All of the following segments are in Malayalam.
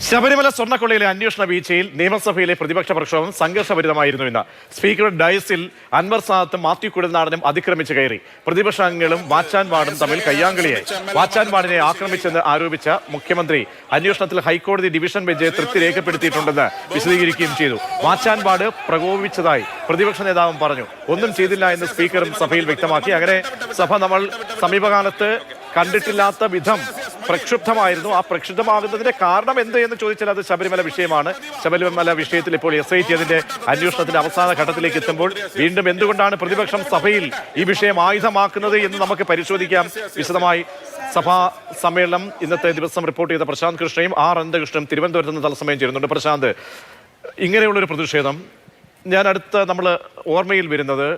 ശബരിമല സ്വർണ്ണക്കൊള്ളയിലെ അന്വേഷണ വീഴ്ചയിൽ നിയമസഭയിലെ പ്രതിപക്ഷ പ്രക്ഷോഭം സംഘർഷഭരിതമായിരുന്നു ഇന്ന്. സ്പീക്കറുടെ ഡയസിൽ അൻവർ സാദത്തും മാത്യു കുഴൽനാടനും അതിക്രമിച്ച് കയറി. പ്രതിപക്ഷ അംഗങ്ങളും വാച്ചാൻ വാർഡും തമ്മിൽ കയ്യാങ്കളിയായി. വാച്ചാൻ വാർഡിനെ ആക്രമിച്ചെന്ന് ആരോപിച്ച മുഖ്യമന്ത്രി അന്വേഷണത്തിൽ ഹൈക്കോടതി ഡിവിഷൻ ബെഞ്ച് തൃപ്തി രേഖപ്പെടുത്തിയിട്ടുണ്ടെന്ന് വിശദീകരിക്കുകയും ചെയ്തു. വാച്ചാൻ വാർഡ് പ്രകോപിച്ചതായി പ്രതിപക്ഷ നേതാവും പറഞ്ഞു. ഒന്നും ചെയ്തില്ല എന്ന് സ്പീക്കറും സഭയിൽ വ്യക്തമാക്കി. അങ്ങനെ സഭ നമ്മൾ സമീപകാലത്ത് കണ്ടിട്ടില്ലാത്ത വിധം പ്രക്ഷുബ്ധമായിരുന്നു. ആ പ്രക്ഷുബ്ധമാകുന്നതിന്റെ കാരണം എന്ത് എന്ന് ചോദിച്ചാൽ അത് ശബരിമല വിഷയമാണ്. ശബരിമല വിഷയത്തിൽ ഇപ്പോൾ SIT അതിന്റെ അന്വേഷണത്തിന്റെ അവസാന ഘട്ടത്തിലേക്ക് എത്തുമ്പോൾ വീണ്ടും എന്തുകൊണ്ടാണ് പ്രതിപക്ഷം സഭയിൽ ഈ വിഷയം ആയുധമാക്കുന്നത് എന്ന് നമുക്ക് പരിശോധിക്കാം. വിശദമായി സഭാ സമ്മേളനം ഇന്നത്തെ ദിവസം റിപ്പോർട്ട് ചെയ്ത പ്രശാന്ത് കൃഷ്ണയും അനന്തകൃഷ്ണനും തിരുവനന്തപുരത്ത് നിന്ന് തത്സമയം ചേരുന്നുണ്ട്. പ്രശാന്ത്, ഇങ്ങനെയുള്ളൊരു പ്രതിഷേധം നമ്മൾ ഓർമ്മയിൽ വരുന്നത്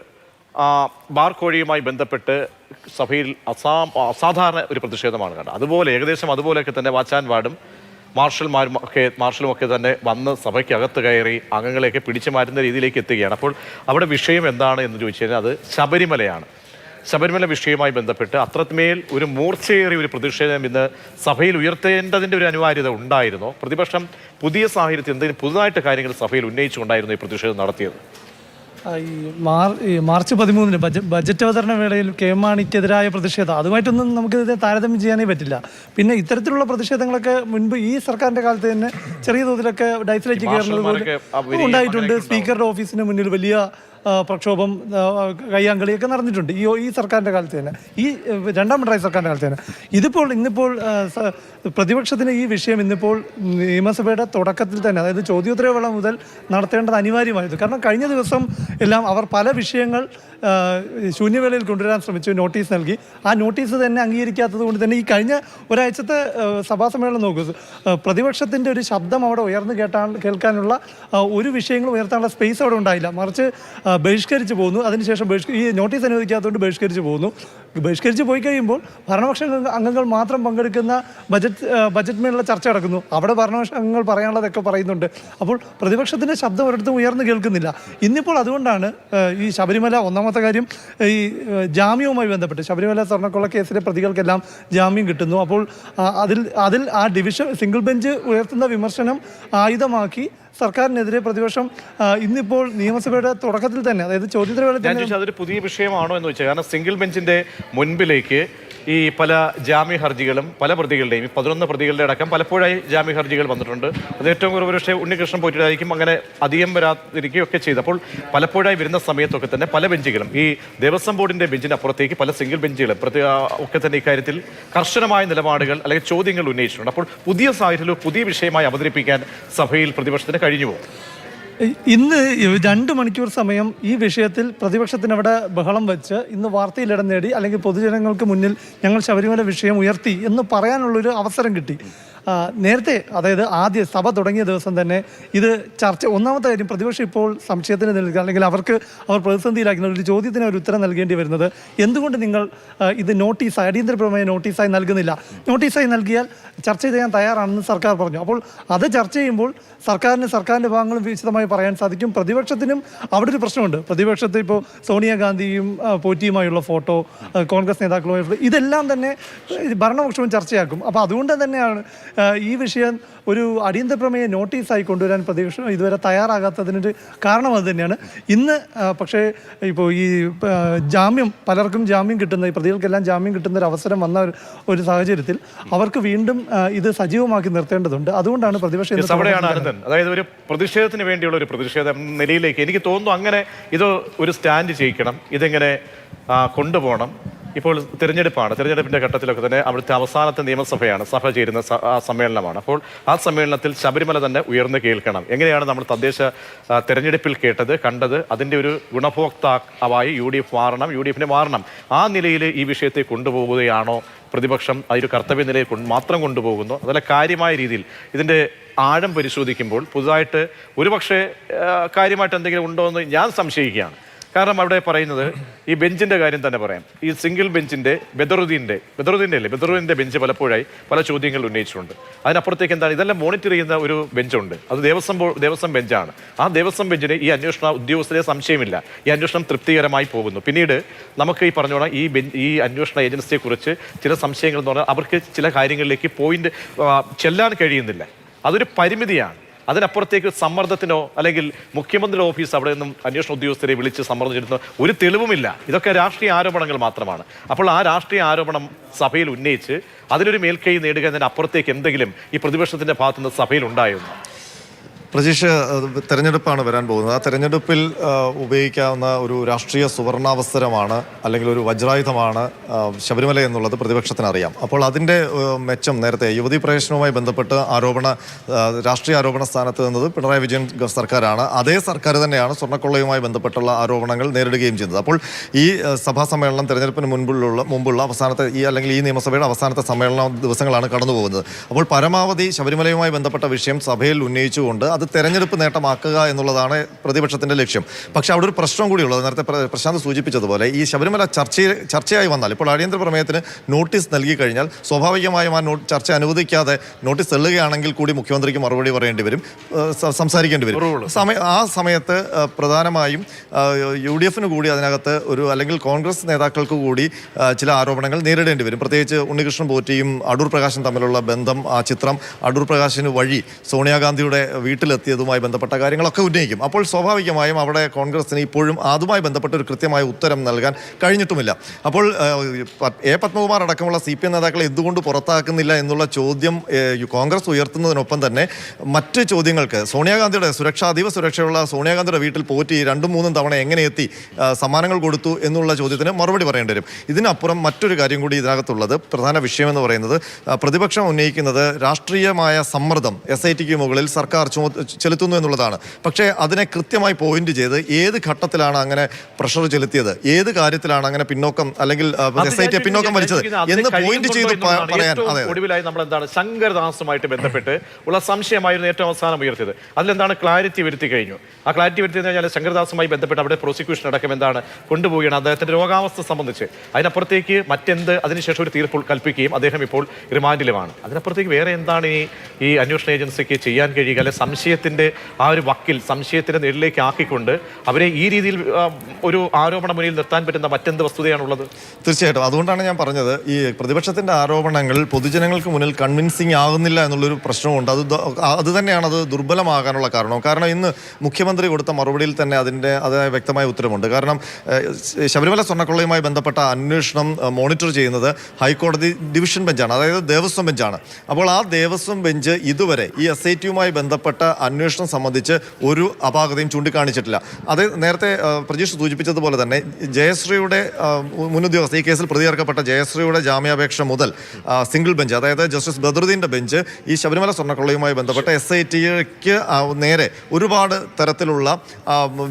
ബാർ കോഴിയുമായി ബന്ധപ്പെട്ട് സഭയിൽ അസാധാരണ ഒരു പ്രതിഷേധമാണ് കണ്ടത്. അതുപോലെ ഏകദേശം അതുപോലെയൊക്കെ തന്നെ വാച്ചാൻ വാർഡും മാർഷലും ഒക്കെ തന്നെ വന്ന് സഭയ്ക്കകത്ത് കയറി അംഗങ്ങളെയൊക്കെ പിടിച്ചു മാറ്റുന്ന രീതിയിലേക്ക് എത്തുകയാണ്. അപ്പോൾ അവിടെ വിഷയം എന്താണ് എന്ന് ചോദിച്ചു കഴിഞ്ഞാൽ അത് ശബരിമലയാണ്. ശബരിമല വിഷയവുമായി ബന്ധപ്പെട്ട് അത്രമേൽ ഒരു മൂർച്ചയേറിയ ഒരു പ്രതിഷേധം ഇന്ന് സഭയിൽ ഉയർത്തേണ്ടതിൻ്റെ ഒരു അനിവാര്യത ഉണ്ടായിരുന്നോ? പ്രതിപക്ഷം പുതിയ സാഹചര്യത്തിൽ എന്തെങ്കിലും പുതുതായിട്ട് കാര്യങ്ങൾ സഭയിൽ ഉന്നയിച്ചുകൊണ്ടായിരുന്നു ഈ പ്രതിഷേധം നടത്തിയത്? മാർച്ച് 13 ബജറ്റ് അവതരണ വേളയിൽ KM മാണിക്കെതിരായ പ്രതിഷേധം, അതുമായിട്ടൊന്നും നമുക്ക് താരതമ്യം ചെയ്യാനേ പറ്റില്ല. പിന്നെ ഇത്തരത്തിലുള്ള പ്രതിഷേധങ്ങളൊക്കെ മുൻപ് ഈ സർക്കാരിൻ്റെ കാലത്ത് തന്നെ ചെറിയ തോതിലൊക്കെ ഡൈസിലേക്ക് കയറുന്നത് ഉണ്ടായിട്ടുണ്ട്. സ്പീക്കറുടെ ഓഫീസിന് മുന്നിൽ വലിയ പ്രക്ഷോഭം, കയ്യാങ്കളിയൊക്കെ നടന്നിട്ടുണ്ട് ഈ സർക്കാരിൻ്റെ കാലത്ത് തന്നെ, ഈ രണ്ടാം പിണറായി സർക്കാരിൻ്റെ കാലത്ത് തന്നെ. ഇന്നിപ്പോൾ പ്രതിപക്ഷത്തിന് ഈ വിഷയം ഇന്നിപ്പോൾ നിയമസഭയുടെ തുടക്കത്തിൽ തന്നെ, അതായത് ചോദ്യോത്തരവേള മുതൽ നടത്തേണ്ടത് അനിവാര്യമായിരുന്നു. കാരണം കഴിഞ്ഞ ദിവസം എല്ലാം അവർ പല വിഷയങ്ങൾ ശൂന്യവേളയിൽ കൊണ്ടുവരാൻ ശ്രമിച്ചു, നോട്ടീസ് നൽകി. ആ നോട്ടീസ് തന്നെ അംഗീകരിക്കാത്തത് കൊണ്ട് തന്നെ ഈ കഴിഞ്ഞ ഒരാഴ്ചത്തെ സഭാ സമ്മേളനം നോക്കൂ, പ്രതിപക്ഷത്തിൻ്റെ ഒരു ശബ്ദം അവിടെ ഉയർന്നു കേൾക്കാനുള്ള ഒരു വിഷയങ്ങൾ ഉയർത്താനുള്ള സ്പേസ് അവിടെ ഉണ്ടായില്ല. മറിച്ച് ബഹിഷ്കരിച്ച് പോകുന്നു. അതിനുശേഷം ഈ നോട്ടീസ് അനുവദിക്കാത്തതുകൊണ്ട് ബഹിഷ്കരിച്ച് പോകുന്നു. ബഹിഷ്കരിച്ച് പോയി കഴിയുമ്പോൾ ഭരണപക്ഷ അംഗങ്ങൾ മാത്രം പങ്കെടുക്കുന്ന ബജറ്റ് മേലുള്ള ചർച്ച നടക്കുന്നു. അവിടെ ഭരണപക്ഷ അംഗങ്ങൾ പറയാനുള്ളതൊക്കെ പറയുന്നുണ്ട്. അപ്പോൾ പ്രതിപക്ഷത്തിൻ്റെ ശബ്ദം ഒരിടത്തും ഉയർന്നു കേൾക്കുന്നില്ല. ഇന്നിപ്പോൾ അതുകൊണ്ടാണ് ഈ ശബരിമല, ഒന്നാമത്തെ കാര്യം ഈ ജാമ്യവുമായി ബന്ധപ്പെട്ട് ശബരിമല സ്വർണ്ണക്കൊള്ള കേസിലെ പ്രതികൾക്കെല്ലാം ജാമ്യം കിട്ടുന്നു. അപ്പോൾ അതിൽ ആ സിംഗിൾ ബെഞ്ച് ഉയർത്തുന്ന വിമർശനം ആയുധമാക്കി സർക്കാരിനെതിരെ പ്രതിപക്ഷം ഇന്നിപ്പോൾ നിയമസഭയുടെ തുടക്കത്തിൽ തന്നെ, അതായത് ചോദ്യോത്തരവേളയിൽ തന്നെ അതൊരു പുതിയ വിഷയമാണോ എന്ന് വെച്ചാൽ, കാരണം സിംഗിൾ ബെഞ്ചിന്റെ മുൻപിലേക്ക് ഈ പല ജാമ്യ ഹർജികളും പല പ്രതികളുടെയും 11 പ്രതികളുടെ അടക്കം പലപ്പോഴായി ജാമ്യ ഹർജികൾ വന്നിട്ടുണ്ട്. അത് ഏറ്റവും കുറവ് പക്ഷേ ഉണ്ണികൃഷ്ണൻ പോയിട്ടായിരിക്കും അങ്ങനെ അധികം വരാതിരിക്കുകയൊക്കെ ചെയ്തപ്പോൾ പലപ്പോഴായി വരുന്ന സമയത്തൊക്കെ തന്നെ പല ബെഞ്ചുകളും ഈ ദേവസ്വം ബോർഡിന്റെ ബെഞ്ചിനപ്പുറത്തേക്ക് പല സിംഗിൾ ബെഞ്ചുകളും ഒക്കെ തന്നെ ഇക്കാര്യത്തിൽ കർശനമായ നിലപാടുകൾ അല്ലെങ്കിൽ ചോദ്യങ്ങൾ ഉന്നയിച്ചിട്ടുണ്ട്. അപ്പോൾ പുതിയ സാഹചര്യത്തിൽ പുതിയ വിഷയമായി അവതരിപ്പിക്കാൻ സഭയിൽ പ്രതിപക്ഷത്തിന് കഴിഞ്ഞുവോ? ഇന്ന് 2 മണിക്കൂർ സമയം ഈ വിഷയത്തിൽ പ്രതിപക്ഷത്തിനവിടെ ബഹളം വെച്ച് ഇന്ന് വാർത്തയിലിടം നേടി, അല്ലെങ്കിൽ പൊതുജനങ്ങൾക്ക് മുന്നിൽ ഞങ്ങൾ ശബരിമല വിഷയം ഉയർത്തി എന്ന് പറയാനുള്ളൊരു അവസരം കിട്ടി. നേരത്തെ, അതായത് ആദ്യ സഭ തുടങ്ങിയ ദിവസം തന്നെ ഇത് ചർച്ച, ഒന്നാമത്തെ കാര്യം പ്രതിപക്ഷം ഇപ്പോൾ സംശയത്തിന് നൽകുക, അല്ലെങ്കിൽ അവർ പ്രതിസന്ധിയിലാക്കുന്ന ഒരു ചോദ്യത്തിന് ഒരു ഉത്തരം നൽകേണ്ടി വരുന്നത്, എന്തുകൊണ്ട് നിങ്ങൾ ഇത് നോട്ടീസായി, അടിയന്തരപ്രമേയ നോട്ടീസായി നൽകുന്നില്ല? നോട്ടീസായി നൽകിയാൽ ചർച്ച ചെയ്യാൻ തയ്യാറാണെന്ന് സർക്കാർ പറഞ്ഞു. അപ്പോൾ അത് ചർച്ച ചെയ്യുമ്പോൾ സർക്കാരിൻ്റെ ഭാഗങ്ങളും വിശദമായി പറയാൻ സാധിക്കും. പ്രതിപക്ഷത്തിനും അവിടെ ഒരു പ്രശ്നമുണ്ട്. പ്രതിപക്ഷത്ത് ഇപ്പോൾ സോണിയാഗാന്ധിയും പോറ്റിയുമായുള്ള ഫോട്ടോ, കോൺഗ്രസ് നേതാക്കളുമായുള്ള ഇതെല്ലാം തന്നെ ഭരണപക്ഷവും ചർച്ചയാക്കും. അപ്പോൾ അതുകൊണ്ട് തന്നെയാണ് ഈ വിഷയം ഒരു അടിയന്തര പ്രമേയ നോട്ടീസായി കൊണ്ടുവരാൻ പ്രതിപക്ഷം ഇതുവരെ തയ്യാറാകാത്തതിനൊരു കാരണം അത് തന്നെയാണ്. ഇന്ന് പക്ഷേ ഇപ്പോൾ ഈ പലർക്കും ജാമ്യം കിട്ടുന്ന, ഈ പ്രതികൾക്കെല്ലാം ജാമ്യം കിട്ടുന്ന ഒരു അവസരം വന്ന ഒരു സാഹചര്യത്തിൽ അവർക്ക് വീണ്ടും ഇത് സജീവമാക്കി നിർത്തേണ്ടതുണ്ട്. അതുകൊണ്ടാണ് പ്രതിപക്ഷം, അതായത് ഒരു പ്രതിഷേധത്തിന് വേണ്ടിയുള്ള ഒരു പ്രതിഷേധ നിലയിലേക്ക് എനിക്ക് തോന്നുന്നു അങ്ങനെ ഇത് ഒരു സ്റ്റാൻഡ് ചെയ്യിക്കണം, ഇതെങ്ങനെ കൊണ്ടുപോകണം. ഇപ്പോൾ തെരഞ്ഞെടുപ്പിൻ്റെ ഘട്ടത്തിലൊക്കെ തന്നെ അവിടുത്തെ അവസാനത്തെ നിയമസഭയാണ്, സഭ ചേരുന്ന സമ്മേളനമാണ്. അപ്പോൾ ആ സമ്മേളനത്തിൽ ശബരിമല തന്നെ ഉയർന്നു കേൾക്കണം. എങ്ങനെയാണ് നമ്മൾ തദ്ദേശ തെരഞ്ഞെടുപ്പിൽ കണ്ടത്, അതിൻ്റെ ഒരു ഗുണഭോക്താവായി UDF മാറണം. ആ നിലയിൽ ഈ വിഷയത്തെ കൊണ്ടുപോകുകയാണോ പ്രതിപക്ഷം? അതൊരു കർത്തവ്യ നിലയിൽ മാത്രം കൊണ്ടുപോകുന്നു? അതല്ല കാര്യമായ രീതിയിൽ ഇതിൻ്റെ ആഴം പരിശോധിക്കുമ്പോൾ പുതുതായിട്ട് ഒരുപക്ഷെ കാര്യമായിട്ട് എന്തെങ്കിലും ഉണ്ടോ എന്ന് ഞാൻ സംശയിക്കുകയാണ്. കാരണം അവിടെ പറയുന്നത് ഈ ബെഞ്ചിൻ്റെ കാര്യം തന്നെ പറയാം. ഈ സിംഗിൾ ബെഞ്ചിൻ്റെ ബദറുദ്ദീൻ്റെ ബെഞ്ച് പലപ്പോഴായി പല ചോദ്യങ്ങൾ ഉന്നയിച്ചിട്ടുണ്ട്. അതിനപ്പുറത്തേക്ക് എന്താണ്, ഇതെല്ലാം മോണിറ്റർ ചെയ്യുന്ന ഒരു ബെഞ്ചുണ്ട്, അത് ദേവസ്വം ബെഞ്ചാണ്. ആ ദേവസ്വം ബെഞ്ചിന് ഈ അന്വേഷണ ഉദ്യോഗസ്ഥരെ സംശയമില്ല, ഈ അന്വേഷണം തൃപ്തികരമായി പോകുന്നു. പിന്നീട് നമുക്ക് ഈ പറഞ്ഞോളാം ഈ അന്വേഷണ ഏജൻസിയെക്കുറിച്ച് ചില സംശയങ്ങൾ എന്ന് പറഞ്ഞാൽ അവർക്ക് ചില കാര്യങ്ങളിലേക്ക് ചെല്ലാൻ കഴിയുന്നില്ല. അതൊരു പരിമിതിയാണ്. അതിനപ്പുറത്തേക്ക് സമ്മർദ്ദത്തിനോ അല്ലെങ്കിൽ മുഖ്യമന്ത്രിയുടെ ഓഫീസ് അവിടെ നിന്നും അന്വേഷണ ഉദ്യോഗസ്ഥരെ വിളിച്ച് സമ്മർദ്ദം ചെലുത്തുന്ന ഒരു തെളിവുമില്ല. ഇതൊക്കെ രാഷ്ട്രീയ ആരോപണങ്ങൾ മാത്രമാണ്. അപ്പോൾ ആ രാഷ്ട്രീയ ആരോപണം സഭയിൽ ഉന്നയിച്ച് അതിലൊരു മേൽക്കൈ നേടുക എന്നതിനപ്പുറത്തേക്ക് എന്തെങ്കിലും ഈ പ്രതിപക്ഷത്തിന്റെ ഭാഗത്തുനിന്ന് സഭയിൽ ഉണ്ടായിരുന്നു? പ്രജീഷ്, തെരഞ്ഞെടുപ്പാണ് വരാൻ പോകുന്നത്. ആ തെരഞ്ഞെടുപ്പിൽ ഉപയോഗിക്കാവുന്ന ഒരു രാഷ്ട്രീയ സുവർണാവസരമാണ് അല്ലെങ്കിൽ ഒരു വജ്രായുധമാണ് ശബരിമല എന്നുള്ളത് പ്രതിപക്ഷത്തിന് അറിയാം. അപ്പോൾ അതിൻ്റെ മെച്ചം നേരത്തെ യുവതീ പ്രവേശനവുമായി ബന്ധപ്പെട്ട് രാഷ്ട്രീയ ആരോപണ സ്ഥാനത്ത് നിന്നത് പിണറായി വിജയൻ സർക്കാരാണ്. അതേ സർക്കാർ തന്നെയാണ് സ്വർണ്ണക്കൊള്ളയുമായി ബന്ധപ്പെട്ടുള്ള ആരോപണങ്ങൾ നേരിടുകയും ചെയ്തത്. അപ്പോൾ ഈ സഭാ സമ്മേളനം തെരഞ്ഞെടുപ്പിന് മുമ്പുള്ള അവസാനത്തെ അല്ലെങ്കിൽ ഈ നിയമസഭയുടെ അവസാനത്തെ സമ്മേളന ദിവസങ്ങളാണ് കടന്നു പോകുന്നത്. അപ്പോൾ പരമാവധി ശബരിമലയുമായി ബന്ധപ്പെട്ട വിഷയം സഭയിൽ ഉന്നയിച്ചുകൊണ്ട് അത് തെരഞ്ഞെടുപ്പ് നേട്ടമാക്കുക എന്നുള്ളതാണ് പ്രതിപക്ഷത്തിന്റെ ലക്ഷ്യം. പക്ഷേ അവിടെ ഒരു പ്രശ്നം കൂടിയുള്ളത്, നേരത്തെ പ്രശാന്ത് സൂചിപ്പിച്ചതുപോലെ ഈ ശബരിമല ചർച്ചയായി വന്നാൽ ഇപ്പോൾ അടിയന്തര പ്രമേയത്തിന് നോട്ടീസ് നൽകി കഴിഞ്ഞാൽ സ്വാഭാവികമായും ആ ചർച്ച അനുവദിക്കാതെ നോട്ടീസ് തള്ളുകയാണെങ്കിൽ കൂടി മുഖ്യമന്ത്രിക്ക് മറുപടി പറയേണ്ടി വരും, സംസാരിക്കേണ്ടി വരും. ആ സമയത്ത് പ്രധാനമായും UDF കൂടി അതിനകത്ത് അല്ലെങ്കിൽ കോൺഗ്രസ് നേതാക്കൾക്ക് കൂടി ചില ആരോപണങ്ങൾ നേരിടേണ്ടി വരും. പ്രത്യേകിച്ച് ഉണ്ണികൃഷ്ണൻ പോറ്റിയും അടൂർ പ്രകാശും തമ്മിലുള്ള ബന്ധം, ആ ചിത്രം അടൂർ പ്രകാശിന് വഴി സോണിയാഗാന്ധിയുടെ വീട്ടിലെത്തിയതുമായി ബന്ധപ്പെട്ട കാര്യങ്ങളൊക്കെ ഉന്നയിക്കും. അപ്പോൾ സ്വാഭാവികമായും അവിടെ കോൺഗ്രസിന് ഇപ്പോഴും അതുമായി ബന്ധപ്പെട്ട ഒരു കൃത്യമായ ഉത്തരം നൽകാൻ കഴിഞ്ഞിട്ടുമില്ല. അപ്പോൾ പത്മകുമാർ അടക്കമുള്ള CPM നേതാക്കളെ എന്തുകൊണ്ട് പുറത്താക്കുന്നില്ല എന്നുള്ള ചോദ്യം കോൺഗ്രസ് ഉയർത്തുന്നതിനൊപ്പം തന്നെ മറ്റ് ചോദ്യങ്ങൾക്ക് സോണിയാഗാന്ധിയുടെ അതീവ സുരക്ഷയുള്ള സോണിയാഗാന്ധിയുടെ വീട്ടിൽ പോറ്റി 2-3 തവണ എങ്ങനെ എത്തി, സമ്മാനങ്ങൾ കൊടുത്തു എന്നുള്ള ചോദ്യത്തിന് മറുപടി പറയേണ്ടി വരും. ഇതിനപ്പുറം മറ്റൊരു കാര്യം കൂടി ഇതിനകത്തുള്ളത്, പ്രധാന വിഷയമെന്ന് പറയുന്നത് പ്രതിപക്ഷം ഉന്നയിക്കുന്നത് രാഷ്ട്രീയമായ സമ്മർദ്ദം SITക്ക് മുകളിൽ സർക്കാർ ചെലുത്തുന്നു എന്നുള്ളതാണ്. പക്ഷേ അതിനെ കൃത്യമായി പോയിന്റ് ചെയ്ത് ഏത് ഘട്ടത്തിലാണ് അങ്ങനെ പ്രഷർ ചെലുത്തിയത്, ഏത് കാര്യത്തിലാണ് അങ്ങനെ പിന്നോക്കം അല്ലെങ്കിൽ SIT പിന്നോക്കം വലിച്ചത് എന്ന് പോയിന്റ് ചെയ്ത് പറയാൻ. ഒടുവിലായി നമ്മൾ എന്താണ് ശങ്കർദാസുമായിട്ട് ബന്ധപ്പെട്ട് ഉള്ള സംശയമായിരുന്നു ഏറ്റവും അവസാനം ഉയർത്തിയത്. അതിലെന്താണ് ക്ലാരിറ്റി വരുത്തി കഴിഞ്ഞു. ആ ക്ലാരിറ്റി വരുത്തി കഴിഞ്ഞാൽ ശങ്കർദാസുമായി ബന്ധപ്പെട്ട് അവിടെ പ്രോസിക്യൂഷൻ അടക്കം എന്താണ് കൊണ്ടുപോവുകയാണ് അദ്ദേഹത്തിന്റെ രോഗാവസ്ഥ സംബന്ധിച്ച്. അതിനപ്പുറത്തേക്ക് മറ്റെന്ത് അതിനുശേഷം ഒരു തീർപ്പ് കൽപ്പിക്കുകയും അദ്ദേഹം ഇപ്പോൾ റിമാൻഡിലുമാണ്. അതിനപ്പുറത്തേക്ക് വേറെ എന്താണ് ഈ അന്വേഷണ ഏജൻസിക്ക് ചെയ്യാൻ കഴിയുക? അല്ലെ സംശയത്തിന്റെ ആ ഒരു വക്കിൽ സംശയത്തിന്റെ നിഴലിലേക്ക് ആക്കിക്കൊണ്ട് അവരെ ഈ രീതിയിൽ ഒരു ആരോപണ മുന്നിൽ നിർത്താൻ പറ്റുന്ന മറ്റെന്ത് വസ്തുതയാണുള്ളത്? തീർച്ചയായിട്ടും അതുകൊണ്ടാണ് ഞാൻ പറഞ്ഞത്, ഈ പ്രതിപക്ഷത്തിന്റെ ആരോപണങ്ങൾ പൊതുജനങ്ങൾക്ക് മുന്നിൽ കൺവിൻസിങ് ആകുന്നില്ല എന്നുള്ളൊരു പ്രശ്നമുണ്ട്. അത് തന്നെയാണ് അത് ദുർബലമാകാനുള്ള കാരണം. കാരണം ഇന്ന് മുഖ്യമന്ത്രി കൊടുത്ത മറുപടിയിൽ തന്നെ അതിന് വ്യക്തമായ ഉത്തരവുണ്ട്. കാരണം ശബരിമല സ്വർണ്ണക്കൊള്ളയുമായി ബന്ധപ്പെട്ട അന്വേഷണം മോണിറ്റർ ചെയ്യുന്നത് ഹൈക്കോടതി ഡിവിഷൻ ബെഞ്ചാണ്, അതായത് ദേവസ്വം ബെഞ്ചാണ്. അപ്പോൾ ആ ദേവസ്വം ബെഞ്ച് ഇതുവരെ ഈ SITയുമായി ബന്ധപ്പെട്ട അന്വേഷണം സംബന്ധിച്ച് ഒരു അപാകതയും ചൂണ്ടിക്കാണിച്ചിട്ടില്ല. അത് നേരത്തെ പ്രജീഷ് സൂചിപ്പിച്ചതുപോലെ തന്നെ ജയശ്രീയുടെ മുനുദ്യോഗസ്ഥ, ഈ കേസിൽ പ്രതി ചേർക്കപ്പെട്ട ജയശ്രീയുടെ ജാമ്യാപേക്ഷ മുതൽ സിംഗിൾ ബെഞ്ച്, അതായത് ജസ്റ്റിസ് ബദറുദ്ദീൻ്റെ ബെഞ്ച് ഈ ശബരിമല സ്വർണ്ണക്കൊള്ളയുമായി ബന്ധപ്പെട്ട SITക്ക് നേരെ ഒരുപാട് തരത്തിലുള്ള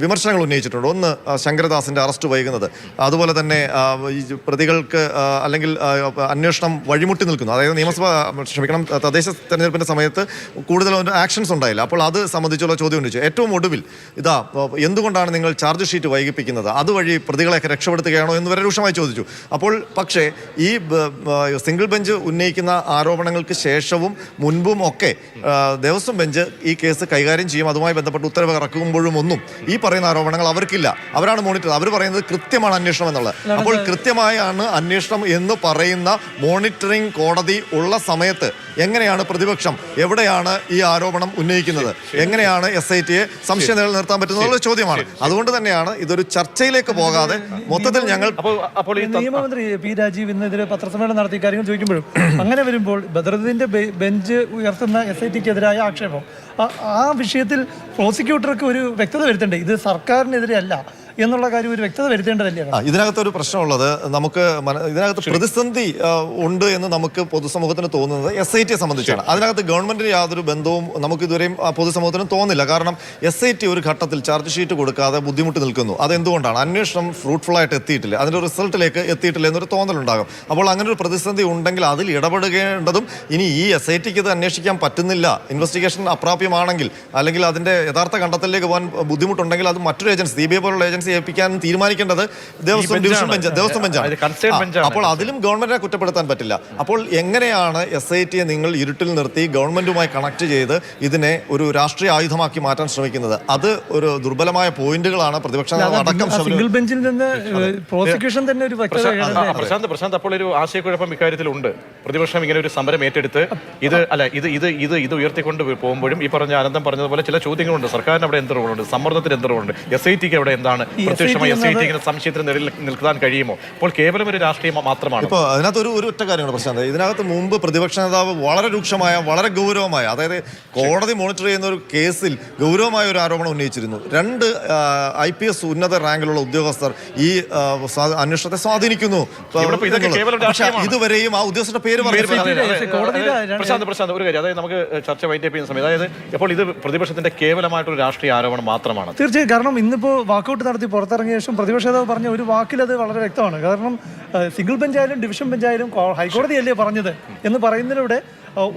വിമർശനങ്ങൾ ഉന്നയിച്ചിട്ടുണ്ട്. ഒന്ന്, ശങ്കരദാസിന്റെ അറസ്റ്റ് വൈകുന്നത്, അതുപോലെ തന്നെ ഈ പ്രതികൾക്ക് അല്ലെങ്കിൽ അന്വേഷണം വഴിമുട്ടി നിൽക്കുന്നു, അതായത് തദ്ദേശ തെരഞ്ഞെടുപ്പിന്റെ സമയത്ത് കൂടുതൽ ആക്ഷൻസ് ഉണ്ടായില്ല. അപ്പോൾ അത് സംബന്ധിച്ചുള്ള ചോദ്യം ഉന്നയിച്ചു. ഏറ്റവും ഒടുവിൽ എന്തുകൊണ്ടാണ് നിങ്ങൾ ചാർജ് ഷീറ്റ് വൈകിപ്പിക്കുന്നത്, അതുവഴി പ്രതികളെയൊക്കെ രക്ഷപ്പെടുത്തുകയാണോ എന്ന് വരെ രൂക്ഷമായി ചോദിച്ചു. അപ്പോൾ പക്ഷേ ഈ സിംഗിൾ ബെഞ്ച് ഉന്നയിക്കുന്ന ആരോപണങ്ങൾക്ക് ശേഷവും മുൻപും ഒക്കെ ദേവസ്വം ബെഞ്ച് ഈ കേസ് കൈകാര്യം ചെയ്യും. അതുമായി ബന്ധപ്പെട്ട് ഉത്തരവ് ഇറക്കുമ്പോഴും ഒന്നും ഈ പറയുന്ന ആരോപണങ്ങൾ അവർക്കില്ല. അവരാണ് മോണിറ്റർ, അവർ പറയുന്നത് കൃത്യമാണ് അന്വേഷണം എന്നുള്ളത്. അപ്പോൾ കൃത്യമായാണ് അന്വേഷണം എന്ന് പറയുന്ന മോണിറ്ററിംഗ് കോടതി ഉള്ള സമയത്ത് എങ്ങനെയാണ് പ്രതിപക്ഷം, എവിടെയാണ് ഈ ആരോപണം ഉന്നയിക്കുന്നത്, എങ്ങനെയാണ് SITയെ സംശയം നിലനിർത്താൻ പറ്റുന്ന ചോദ്യമാണ്. അതുകൊണ്ട് തന്നെയാണ് ഇതൊരു ചർച്ചയിലേക്ക് പോകാതെ മൊത്തത്തിൽ ഞങ്ങൾ നിയമമന്ത്രി P. രാജീവ് ഇന്നെതിരെ പത്രസമ്മേളനം നടത്തിയ കാര്യങ്ങൾ ചോദിക്കുമ്പോഴും അങ്ങനെ വരുമ്പോൾ ബദറുദ്ദീന്റെ ബെഞ്ച് ഉയർത്തുന്ന SITക്കെതിരായ ആക്ഷേപം ആ വിഷയത്തിൽ പ്രോസിക്യൂട്ടർക്ക് ഒരു വ്യക്തത വരുത്തണ്ടേ? ഇത് സർക്കാരിനെതിരെ അല്ല എന്നുള്ള കാര്യം ഒരു വ്യക്തത വരുത്തേണ്ടതല്ലാണ്. ഇതിനകത്തൊരു പ്രശ്നമുള്ളത്, നമുക്ക് ഇതിനകത്ത് പ്രതിസന്ധി ഉണ്ട് എന്ന് നമുക്ക് പൊതുസമൂഹത്തിന് തോന്നുന്നത് SITയെ സംബന്ധിച്ചാണ്. അതിനകത്ത് ഗവൺമെന്റിന് യാതൊരു ബന്ധവും നമുക്ക് ഇതുവരെയും പൊതുസമൂഹത്തിന് തോന്നുന്നില്ല. കാരണം SIT ഒരു ഘട്ടത്തിൽ ചാർജ് ഷീറ്റ് കൊടുക്കാതെ ബുദ്ധിമുട്ട് നിൽക്കുന്നു. അതെന്തുകൊണ്ടാണ്? അന്വേഷണം ഫ്രൂട്ട്ഫുൾ ആയിട്ട് എത്തിയിട്ടില്ല, അതിന്റെ റിസൾട്ടിലേക്ക് എത്തിയിട്ടില്ല എന്നൊരു തോന്നലുണ്ടാകും. അപ്പോൾ അങ്ങനെ ഒരു പ്രതിസന്ധി ഉണ്ടെങ്കിൽ അതിൽ ഇടപെടുകേണ്ടതും, ഇനി ഈ SITക്ക് ഇത് അന്വേഷിക്കാൻ പറ്റുന്നില്ല, ഇൻവെസ്റ്റിഗേഷൻ അപ്രാപ്യമാണെങ്കിൽ അല്ലെങ്കിൽ അതിന്റെ യഥാർത്ഥ കണ്ടെത്തലിലേക്ക് പോകാൻ ബുദ്ധിമുട്ടുണ്ടെങ്കിൽ അത് മറ്റൊരു ഏജൻസി, CBI പോലുള്ള ഏജൻസി കേസ് ഏൽപ്പിക്കാൻ തീരുമാനിക്കേണ്ടത് ദേവസ്വം ഡിവിഷൻ ബെഞ്ച്, ദേവസ്വം ബെഞ്ചാണ്. അപ്പോൾ അതിലും ഗവൺമെന്റിനെ കുറ്റപ്പെടുത്താൻ പറ്റില്ല. അപ്പോൾ എങ്ങനെയാണ് SIT നിങ്ങൾ ഇരുട്ടിൽ നിർത്തി ഗവൺമെന്റുമായി കണക്ട് ചെയ്ത് ഇതിനെ ഒരു രാഷ്ട്രീയ ആയുധമാക്കി മാറ്റാൻ ശ്രമിക്കുന്നത്? അത് ഒരു ദുർബലമായ പോയിന്റുകളാണ് പ്രതിപക്ഷ അടക്കം സിംഗിൾ ബെഞ്ചിൽ നിന്ന് പ്രോസിക്യൂഷൻ തന്നെ ഒരു പ്രശാന്ത് അപ്പോൾ ഒരു ആശയക്കുഴപ്പം ഇക്കാര്യത്തിലുണ്ട്. പ്രതിപക്ഷം ഇങ്ങനെ ഒരു സമരം ഏറ്റെടുത്ത് ഇത് ഉയർത്തിക്കൊണ്ട് പോകുമ്പോഴും ഈ പറഞ്ഞ അനന്തം പറഞ്ഞതുപോലെ ചില ചോദ്യങ്ങളുണ്ട്. സർക്കാരിന് അവിടെ എന്ത് റോളുണ്ട്, സമ്മർദ്ദത്തിന് എന്ത് റോളുണ്ട്, SITക്ക് അവിടെ എന്താണ് പ്രത്യക്ഷമായി SIT ഇങ്ങനെ സംശയത്തിന് നിലയിൽ നിൽക്കാൻ കഴിയുമോ? അപ്പോൾ കേവലം ഒരു രാഷ്ട്രീയം മാത്രമാണ്. ഇപ്പോൾ അതിനകത്ത് ഒരു ഒറ്റ കാര്യമാണ് പ്രശാന്ത്. ഇതിനകത്ത് മുമ്പ് പ്രതിപക്ഷ നേതാവ് വളരെ രൂക്ഷമായ, വളരെ ഗൗരവമായ, അതായത് കോടതി മോണിറ്റർ ചെയ്യുന്ന ഒരു കേസിൽ ഗൗരവമായ ഒരു ആരോപണം ഉന്നയിച്ചിരുന്നു. 2 IPS ഉന്നത റാങ്കിലുള്ള ഉദ്യോഗസ്ഥർ ഈ അന്വേഷണത്തെ സ്വാധീനിക്കുന്നു. പക്ഷേ ഇതുവരെയും ആ ഉദ്യോഗസ്ഥരുടെ പേര് പ്രശാന്ത് ഒരു കാര്യം, അതായത് നമുക്ക് ചർച്ച വൈൻഡപ്പ് ചെയ്യുന്ന സമയം, അതായത് ഇപ്പോൾ ഇത് പ്രതിപക്ഷത്തിന്റെ കേവലമായിട്ടൊരു രാഷ്ട്രീയ ആരോപണം മാത്രമാണ്. തീർച്ചയായും. കാരണം ഇന്നിപ്പോൾ വാക്കൗട്ട് നടത്തി പുറത്തിറങ്ങിയ ശേഷം പ്രതിപക്ഷ നേതാവ് പറഞ്ഞ ഒരു വാക്കിൽ അത് വളരെ വ്യക്തമാണ്. കാരണം സിംഗിൾ ബെഞ്ചായാലും ഡിവിഷൻ ബെഞ്ചായാലും ഹൈക്കോടതിയല്ലേ പറഞ്ഞത് എന്ന് പറയുന്നതിലൂടെ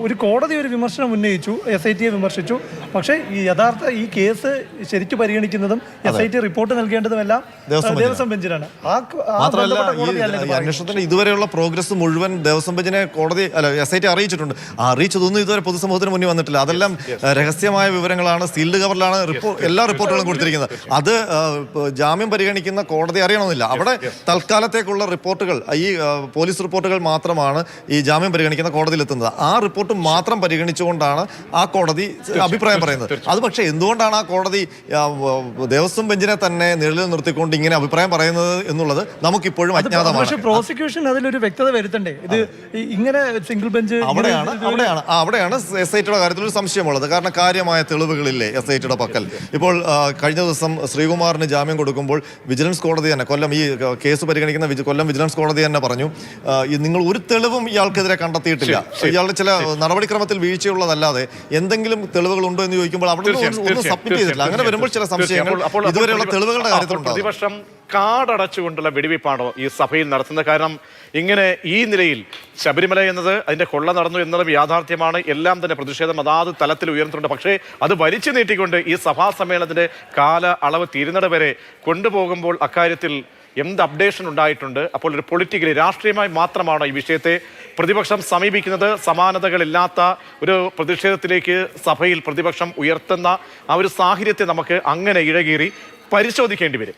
ഒരു കോടതി ഒരു വിമർശനം ഉന്നയിച്ചു, SITയെ വിമർശിച്ചു. പക്ഷേ ഈ യഥാർത്ഥ ഈ കേസ് ശരിക്കും പരിഗണിക്കുന്നതും SIT റിപ്പോർട്ട് നൽകേണ്ടതുമെല്ലാം ദേവസ്വം ബെഞ്ചിനാണ്. മാത്രമല്ല ഈ അന്വേഷണത്തിന് ഇതുവരെയുള്ള പ്രോഗ്രസ് മുഴുവൻ ദേവസ്വം ബെഞ്ചിനെ കോടതി SIT അറിയിച്ചിട്ടുണ്ട്. അറിയിച്ചതൊന്നും ഇതുവരെ പൊതുസമൂഹത്തിന് മുന്നിൽ വന്നിട്ടില്ല. അതെല്ലാം രഹസ്യമായ വിവരങ്ങളാണ്, സീൽഡ് കവറിലാണ് എല്ലാ റിപ്പോർട്ടുകളും കൊടുത്തിരിക്കുന്നത്. അത് ജാമ്യം പരിഗണിക്കുന്ന കോടതി അറിയണമെന്നില്ല. അവിടെ തൽക്കാലത്തേക്കുള്ള റിപ്പോർട്ടുകൾ, ഈ പോലീസ് റിപ്പോർട്ടുകൾ മാത്രമാണ് ഈ ജാമ്യം പരിഗണിക്കുന്ന കോടതിയിൽ എത്തുന്നത്. ആ റിപ്പോർട്ട് മാത്രം പരിഗണിച്ചുകൊണ്ടാണ് ആ കോടതി അഭിപ്രായം പറയുന്നത്. അത് പക്ഷേ എന്തുകൊണ്ടാണ് ആ കോടതി ദേവസ്വം ബെഞ്ചിനെ തന്നെ നിഴലിൽ നിർത്തിക്കൊണ്ട് ഇങ്ങനെ അഭിപ്രായം പറയുന്നത് എന്നുള്ളത് നമുക്കിപ്പോഴും അജ്ഞാതമാണ്. പക്ഷേ പ്രോസിക്യൂഷൻ അതിലൊരു വ്യക്തത വരുത്തണ്ടേ? ഇത് ഇങ്ങനെ സിംഗിൾ ബെഞ്ച് അവിടെയാണ് SITയുടെ കാര്യത്തിൽ ഒരു സംശയമുള്ളത്. കാരണം കാര്യമായ തെളിവുകളില്ലേ SITയുടെ പക്കൽ. ഇപ്പോൾ കഴിഞ്ഞ ദിവസം ശ്രീകുമാറിന് ജാമ്യം കൊടുക്കുമ്പോൾ വിജിലൻസ് കോടതി തന്നെ, കൊല്ലം ഈ കേസ് പരിഗണിക്കുന്ന കൊല്ലം വിജിലൻസ് കോടതി തന്നെ പറഞ്ഞു, നിങ്ങൾ ഒരു തെളിവും ഇയാൾക്കെതിരെ കണ്ടെത്തിയിട്ടില്ല, ഇയാളുടെ ചില നടപടിക്രമത്തിൽ വീഴ്ചയുള്ളതല്ലാതെ എന്തെങ്കിലും തെളിവുകൾ ഉണ്ടോ എന്ന് ചോദിക്കുമ്പോൾ അവിടെ ഒന്നും സബ്മിറ്റ് ചെയ്തിട്ടില്ല. അങ്ങനെ വരുമ്പോൾ ചില സംശയങ്ങൾ ഇതുവരെയുള്ള തെളിവുകളുടെ കാര്യത്തിലുണ്ട്. പ്രതിപക്ഷം കാടടച്ചുകൊണ്ടുള്ള വെടിവെപ്പാണോ ഈ സഭയിൽ നടത്തുന്നത്? കാരണം ഇങ്ങനെ ഈ നിലയിൽ ശബരിമല എന്നത് അതിന്റെ കൊള്ള നടന്നു എന്നതും യാഥാർത്ഥ്യമാണ്. എല്ലാം തന്നെ പ്രതിഷേധം അതാത് തലത്തിൽ ഉയർന്നിട്ടുണ്ട്. പക്ഷേ അത് വലിച്ചു നീട്ടിക്കൊണ്ട് ഈ സഭാ സമ്മേളനത്തിന്റെ കാല അളവ് തീരുന്നത് വരെ കൊണ്ടുപോകുമ്പോൾ അക്കാര്യത്തിൽ എന്ത് അപ്ഡേഷൻ ഉണ്ടായിട്ടുണ്ട്? അപ്പോൾ ഒരു പൊളിറ്റിക്കലി രാഷ്ട്രീയമായി മാത്രമാണോ ഈ വിഷയത്തെ പ്രതിപക്ഷം സമീപിക്കുന്നത്? സമാനതകളില്ലാത്ത ഒരു പ്രതിഷേധത്തിലേക്ക് സഭയിൽ പ്രതിപക്ഷം ഉയർത്തുന്ന ആ ഒരു സാഹചര്യത്തെ നമുക്ക് അങ്ങനെ ഇഴകീറി പരിശോധിക്കേണ്ടി വരും.